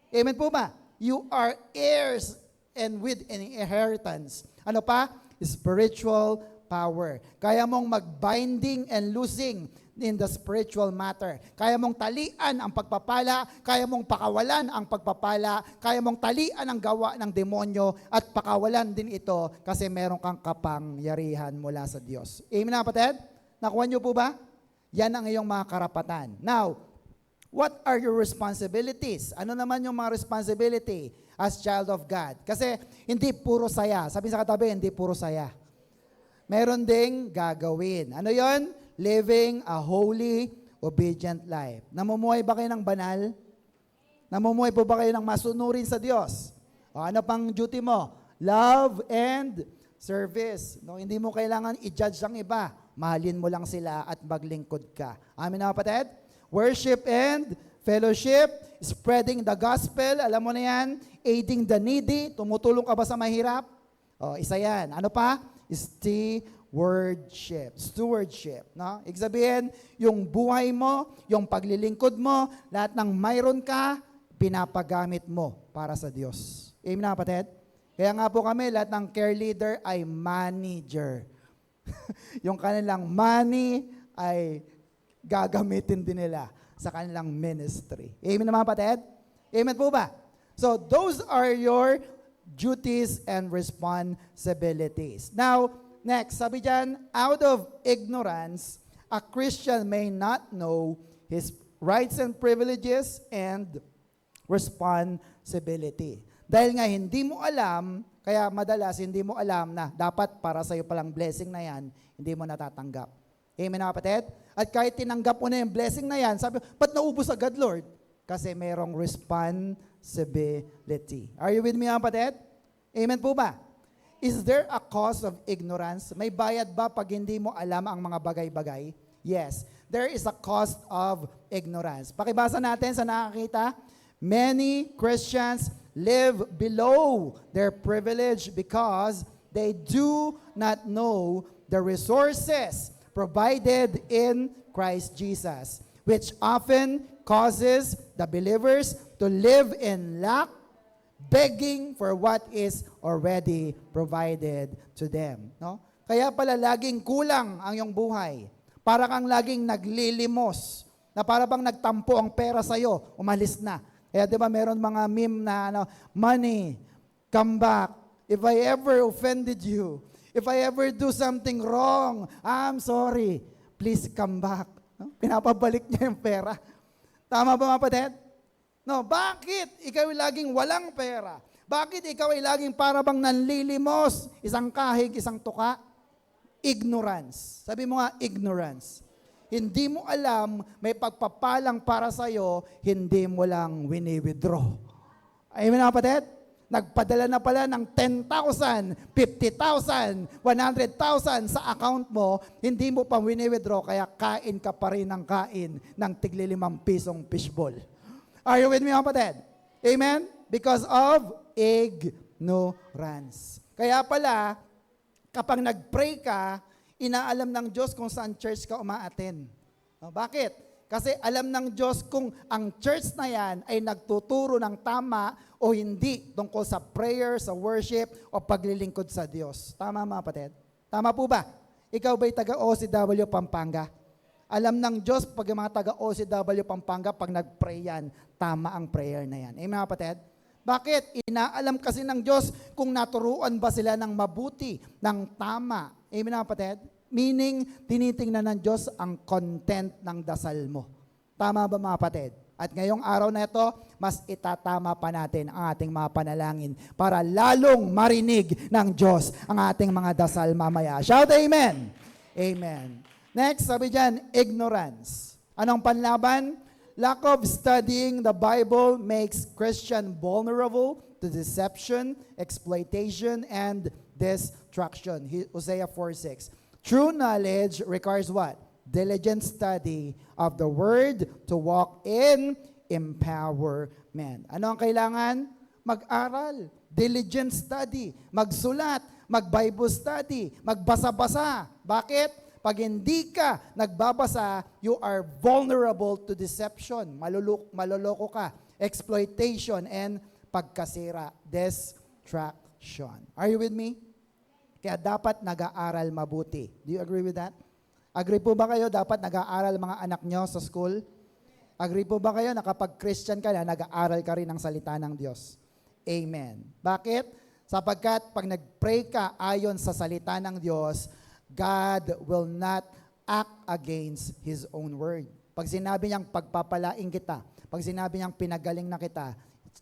Amen po ba? You are heirs and with an inheritance. Ano pa? Spiritual power. Kaya mong mag-binding and loosing in the spiritual matter. Kaya mong talian ang pagpapala, kaya mong pakawalan ang pagpapala, kaya mong talian ang gawa ng demonyo at pakawalan din ito kasi meron kang kapangyarihan mula sa Diyos. Amen na kapatid? Nakuha niyo po ba? Yan ang iyong mga karapatan. Now, what are your responsibilities? Ano naman yung mga responsibility as child of God? Kasi hindi puro saya. Sabi sa katabi, hindi puro saya. Meron ding gagawin. Ano yon? Living a holy, obedient life. Namumuhay ba kayo ng banal? Namumuhay po ba kayo ng masunurin sa Diyos? O ano pang duty mo? Love and service. No, hindi mo kailangan i-judge ang iba. Mahalin mo lang sila at maglingkod ka. Amin na kapatid? Worship and fellowship, spreading the gospel, alam mo na yan, aiding the needy, tumutulong ka ba sa mahirap? O, isa yan. Ano pa? Stewardship, no? Ibig sabihin, yung buhay mo, yung paglilingkod mo, lahat ng mayroon ka, pinapagamit mo para sa Diyos. Amen na kapatid? Kaya nga po kami, lahat ng care leader ay manager. Yung kanilang money ay gagamitin din nila sa kanilang ministry. Amen na mga kapatid? Amen po ba? So, those are your duties and responsibilities. Now, next, sabi dyan, out of ignorance, a Christian may not know his rights and privileges and responsibility. Dahil nga hindi mo alam, kaya madalas hindi mo alam na dapat para sa'yo palang blessing na yan, hindi mo natatanggap. Amen na kapatid? At kahit tinanggap mo na yung blessing na yan, sabi, ba't naubos agad, Lord? Kasi merong responsibility. Are you with me mga kapatid? Amen po ba? Is there a cause of ignorance? May bayad ba pag hindi mo alam ang mga bagay-bagay? Yes. There is a cost of ignorance. Pakibasa natin sa nakakita. Many Christians live below their privilege because they do not know the resources provided in Christ Jesus, which often causes the believers to live in lack, begging for what is already provided to them. No? Kaya pala laging kulang ang iyong buhay. Para kang laging naglilimos, na para bang nagtampo ang pera sa'yo, umalis na. Kaya di ba meron mga meme na money, come back. If I ever offended you, if I ever do something wrong, I'm sorry, please come back. No? Pinapabalik niya yung pera. Tama ba mga kapatid? No, bakit ikaw ay laging walang pera? Bakit ikaw ay laging para bang nanlilimos? Isang kahig, isang tuka? Ignorance. Sabi mo nga, ignorance. Hindi mo alam, may pagpapalang para sa'yo, hindi mo lang wini-withdraw. Amen na kapatid? Nagpadala na pala ng 10,000, 50,000, 100,000 sa account mo, hindi mo pa wini-withdraw, kaya kain ka pa rin ng kain ng tigli 5 pisong fishball. Are you with me, kapatid? Amen? Because of ignorance. Kaya pala, kapag nag-pray ka, inaalam ng Diyos kung saan church ka umaattend. Bakit? Kasi alam ng Diyos kung ang church na yan ay nagtuturo ng tama o hindi tungkol sa prayer, sa worship, o paglilingkod sa Diyos. Tama mga kapatid? Tama po ba? Ikaw ba'y taga-OCW Pampanga? Alam ng Diyos, pag yung mga taga-OCW Pampanga, pag nag-pray yan, tama ang prayer na yan. Amen mga kapatid? Bakit? Inaalam kasi ng Diyos kung naturuan ba sila ng mabuti, ng tama. Amen mga kapatid? Meaning, tinitingnan ng Diyos ang content ng dasal mo. Tama ba mga kapatid? At ngayong araw na ito, mas itatama pa natin ang ating mga panalangin para lalong marinig ng Diyos ang ating mga dasal mamaya. Shout amen! Amen. Next, sabi dyan, ignorance. Anong panlaban? Lack of studying the Bible makes Christian vulnerable to deception, exploitation, and destruction. Hosea 4:6. True knowledge requires what? Diligent study of the Word to walk in empowerment. Ano ang kailangan? Mag-aral, diligent study, magsulat, mag-Bible study, magbasa-basa. Bakit? Pag hindi ka nagbabasa, you are vulnerable to deception. Maloloko ka, exploitation, and pagkasira, distraction. Are you with me? Kaya dapat nag-aaral mabuti. Do you agree with that? Agree po ba kayo dapat nag-aaral mga anak nyo sa school? Agree po ba kayo na kapag Christian ka na, nag-aaral ka rin ng salita ng Diyos? Amen. Bakit? Sapagkat pag nag-pray ka ayon sa salita ng Diyos, God will not act against His own word. Pag sinabi niyang pagpapalain kita, pag sinabi niyang pinagaling na kita,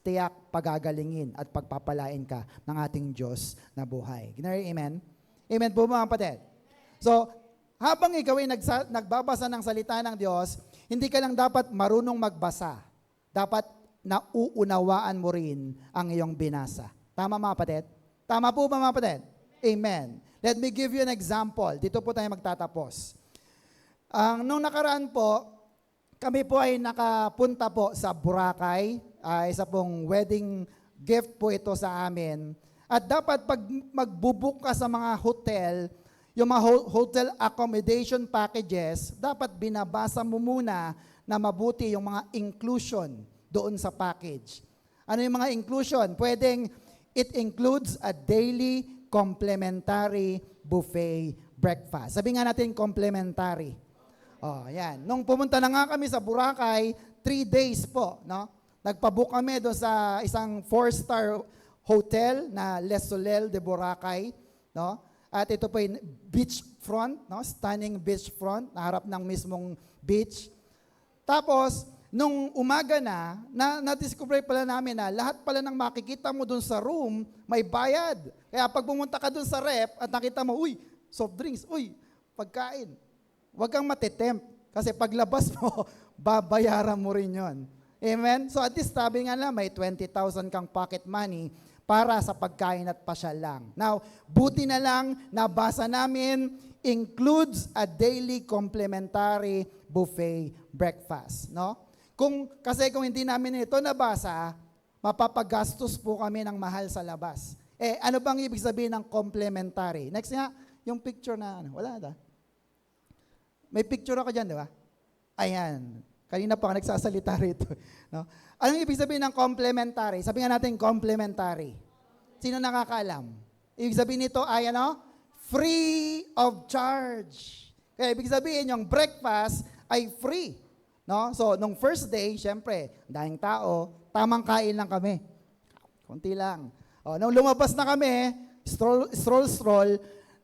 tiyak pagagalingin at pagpapalain ka ng ating Diyos na buhay. Amen? Amen po mga kapatid? So, habang ikaw ay nagbabasa ng salita ng Diyos, hindi ka lang dapat marunong magbasa. Dapat nauunawaan mo rin ang iyong binasa. Tama mga kapatid? Tama po ba mga kapatid? Amen. Let me give you an example. Dito po tayo magtatapos. Nung nakaraan po, kami po ay nakapunta po sa Boracay. Isa pong wedding gift po ito sa amin. At dapat pag magbubuk ka sa mga hotel, yung mga hotel accommodation packages, dapat binabasa mo muna na mabuti yung mga inclusion doon sa package. Ano yung mga inclusion? Pwedeng it includes a daily complimentary buffet breakfast. Sabi nga natin complimentary. Oh, yan. Nung pumunta na nga kami sa Boracay, 3 days po, no? Nagpabook kami doon sa isang 4-star hotel na Les Solel de Boracay, no? At ito po yung beach front, no? Stunning beach front, naharap ng mismong beach. Tapos, nung umaga na-discover pala namin na lahat pala ng makikita mo doon sa room, may bayad. Kaya pag pumunta ka doon sa rep at nakita mo, uy, soft drinks, uy, pagkain. Huwag kang matitempt. Kasi paglabas mo, babayaran mo rin yon. Amen? So at least sabi nga lang, may 20,000 kang pocket money para sa pagkain at pasyal lang. Now, buti na lang, nabasa namin, includes a daily complimentary buffet breakfast. No? Kasi kung hindi namin ito nabasa, mapapagastos po kami ng mahal sa labas. Ano bang ibig sabihin ng complimentary? Next nga, yung picture na, wala na. May picture ako dyan, di ba? Ayan. Kanina pa ako nagsasalita rito. No? Anong ibig sabihin ng complementary? Sabi nga natin complementary. Sino nakakaalam? Ibig sabihin nito ay free of charge. Kaya ibig sabihin yung breakfast ay free. No? So, nung first day, syempre, dahing tao, tamang kain lang kami. Kunti lang. Nung lumabas na kami, stroll,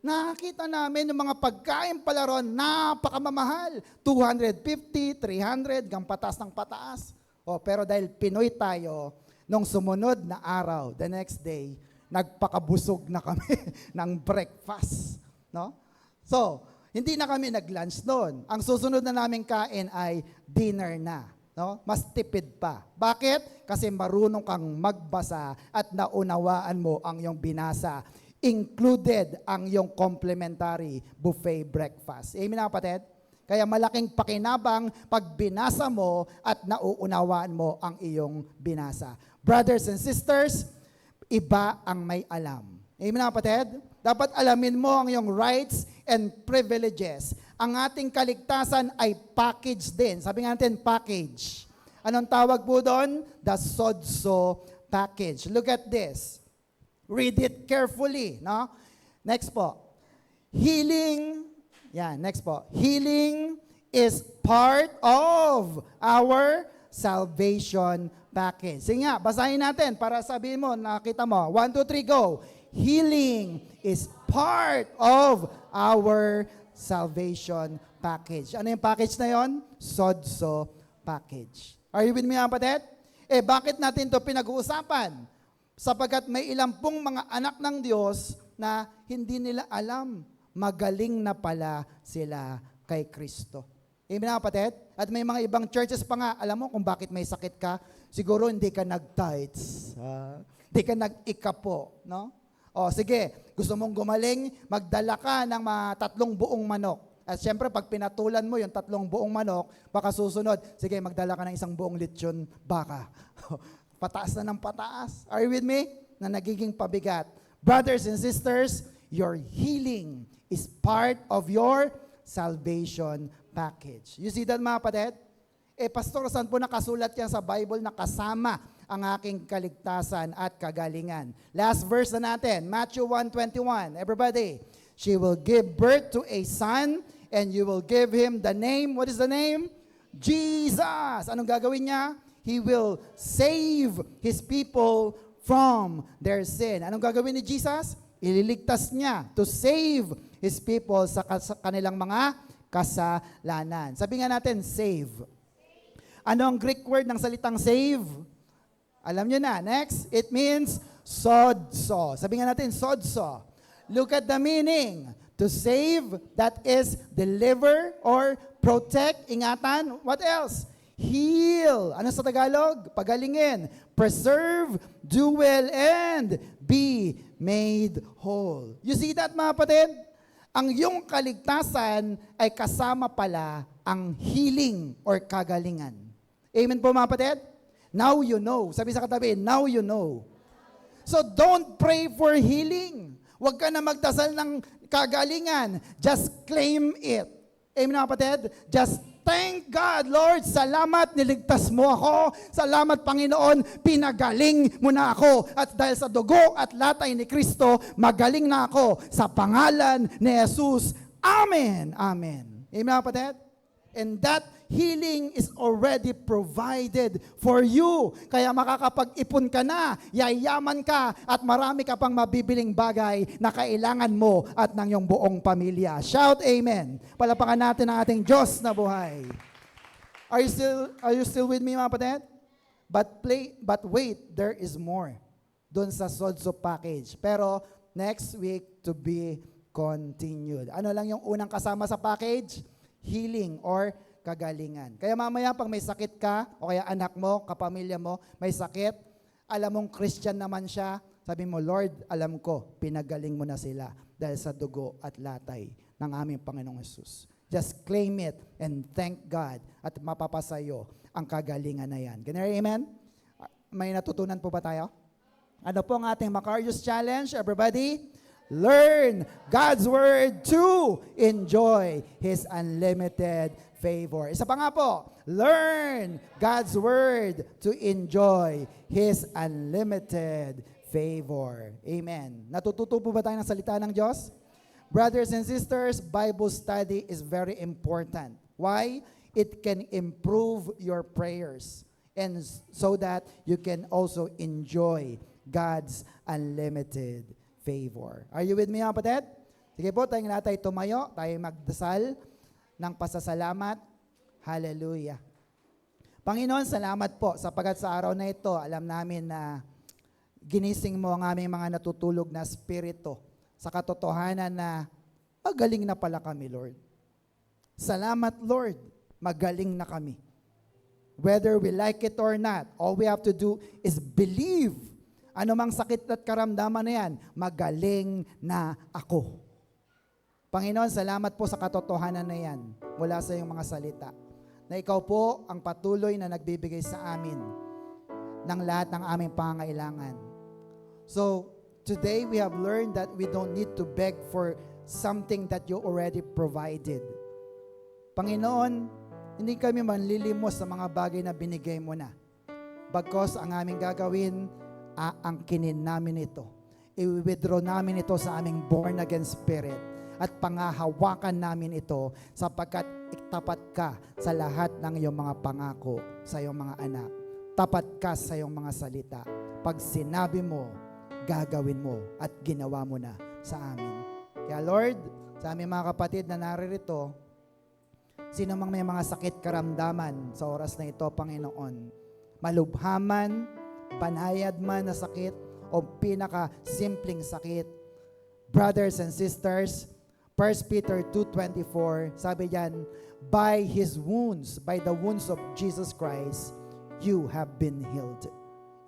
nakita namin yung mga pagkain pala ron, napakamamahal. 250, 300, hanggang pataas ng pataas. Pero dahil Pinoy tayo, nung sumunod na araw, the next day, nagpakabusog na kami ng breakfast. No? So, hindi na kami nag-lunch noon. Ang susunod na naming kain ay dinner na. No? Mas tipid pa. Bakit? Kasi marunong kang magbasa at naunawaan mo ang iyong binasa. Included ang iyong complimentary buffet breakfast. Amen na kapatid? Kaya malaking pakinabang pag binasa mo at nauunawaan mo ang iyong binasa. Brothers and sisters, iba ang may alam. Amen na kapatid? Dapat alamin mo ang iyong rights and privileges. Ang ating kaligtasan ay package din. Sabi nga natin, package. Anong tawag po doon? The SODSO package. Look at this. Read it carefully, no? Next po. Healing, next po. Healing is part of our salvation package. Sige nga, basahin natin para sabihin mo, nakita mo. 1, 2, 3, go. Healing is part of our salvation package. Ano yung package na yon? SODSO package. Are you with me, kapatid? Bakit natin ito pinag-uusapan? Sapagkat may ilang pong mga anak ng Diyos na hindi nila alam, magaling na pala sila kay Kristo. Amen, kapatid? At may mga ibang churches pa nga, alam mo kung bakit may sakit ka? Siguro hindi ka nag-tithes, hindi ka nag-ikapo, no? Sige, gusto mong gumaling, magdala ka ng mga 3 buong manok. At syempre, pag pinatulan mo yung 3 buong manok, baka susunod, sige, magdala ka ng 1 buong lechon baka. Pataas na ng pataas. Are you with me? Na nagiging pabigat. Brothers and sisters, your healing is part of your salvation package. You see that, mga kapatid? Pastor, saan po nakasulat yan sa Bible na kasama ang aking kaligtasan at kagalingan? Last verse na natin, Matthew 1:21. Everybody, she will give birth to a son, and you will give him the name. What is the name? Jesus. Anong gagawin niya? He will save His people from their sin. Anong gagawin ni Jesus? Ililigtas niya to save His people sa kanilang mga kasalanan. Sabi nga natin, save. Ano ang Greek word ng salitang save? Alam nyo na. Next, it means sodso. Sabi nga natin, sodso. Look at the meaning. To save, that is deliver or protect. Ingatan. What else? Heal. Ano sa Tagalog? Pagalingin. Preserve, do well, and be made whole. You see that, mga kapatid? Ang iyong kaligtasan ay kasama pala ang healing or kagalingan. Amen po, mga kapatid? Now you know. Sabi sa katabi, now you know. So don't pray for healing. Huwag ka na magdasal ng kagalingan. Just claim it. Amen, mga kapatid? Just thank God, Lord, salamat, niligtas mo ako. Salamat, Panginoon, pinagaling mo na ako. At dahil sa dugo at latay ni Kristo, magaling na ako sa pangalan ni Jesus. Amen. Amen. Amen, mga kapatid? And that healing is already provided for you. Kaya makakapag-ipon ka na, yayaman ka, at marami ka pang mabibiling bagay na kailangan mo at ng iyong buong pamilya. Shout amen. Palapakan natin ang ating Diyos na buhay. Are you still with me, mga kapatid? But wait, there is more doon sa Sodso package. Pero next week to be continued. Ano lang yung unang kasama sa package? Healing or kagalingan. Kaya mamaya pag may sakit ka, o kaya anak mo, kapamilya mo, may sakit, alam mong Christian naman siya, sabi mo, Lord, alam ko, pinagaling mo na sila dahil sa dugo at latay ng aming Panginoong Jesus. Just claim it and thank God at mapapasayo ang kagalingan na yan. Can you amen? May natutunan po ba tayo? Ano po ang ating Macarius Challenge, everybody? Learn God's Word to enjoy His unlimited favor. Isa pa nga po, learn God's Word to enjoy His unlimited favor. Amen. Natututo po ba tayo ng salita ng Diyos? Brothers and sisters, Bible study is very important. Why? It can improve your prayers and so that you can also enjoy God's unlimited favor. Are you with me, mga kapatid? Sige po, tayong lahat tayo tumayo, tayo magdasal ng pasasalamat. Hallelujah. Panginoon, salamat po sapagat sa araw na ito, alam namin na ginising mo ang aming mga natutulog na spirito sa katotohanan na magaling na pala kami, Lord. Salamat, Lord, magaling na kami. Whether we like it or not, all we have to do is believe. Ano mang sakit at karamdaman na yan, magaling na ako. Panginoon, salamat po sa katotohanan na yan mula sa iyong mga salita. Na ikaw po ang patuloy na nagbibigay sa amin ng lahat ng aming pangangailangan. So, today we have learned that we don't need to beg for something that you already provided. Panginoon, hindi kami manlilimos sa mga bagay na binigay mo na. Bagkos ang aming gagawin, aangkinin namin ito. I-withdraw namin ito sa aming born again spirit at pangahawakan namin ito sapagkat tapat ka sa lahat ng iyong mga pangako sa iyong mga anak. Tapat ka sa iyong mga salita. Pag sinabi mo, gagawin mo at ginawa mo na sa amin. Kaya Lord, sa aming mga kapatid na naririto, sino mang may mga sakit karamdaman sa oras na ito, Panginoon, malubhaman, panayad man na sakit o pinaka-simpleng sakit. Brothers and sisters, 1 Peter 2:24, sabi diyan, by His wounds, by the wounds of Jesus Christ, you have been healed.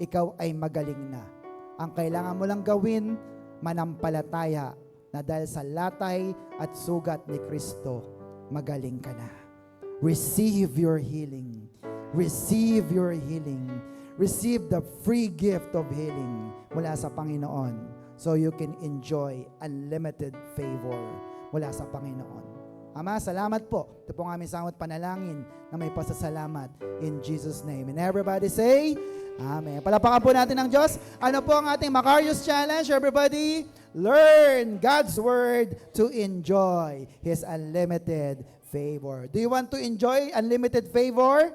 Ikaw ay magaling na. Ang kailangan mo lang gawin, manampalataya na dahil sa latay at sugat ni Kristo, magaling ka na. Receive your healing. Receive your healing. Receive the free gift of healing mula sa Panginoon so you can enjoy unlimited favor mula sa Panginoon. Ama, salamat po. Ito po ang aming samot panalangin na may pasasalamat in Jesus' name. And everybody say, Amen. Palapakan po natin ang Diyos. Ano po ang ating Macarius Challenge? Everybody, learn God's Word to enjoy His unlimited favor. Do you want to enjoy unlimited favor?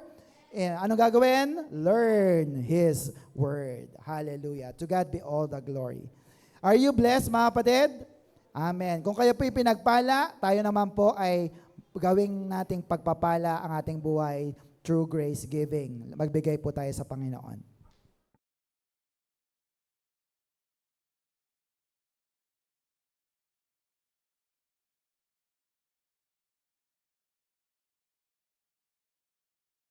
Ano gagawin? Learn His Word. Hallelujah. To God be all the glory. Are you blessed, mga kapatid? Amen. Kung kayo po'y pinagpala, tayo naman po ay gawing nating pagpapala ang ating buhay through grace giving. Magbigay po tayo sa Panginoon.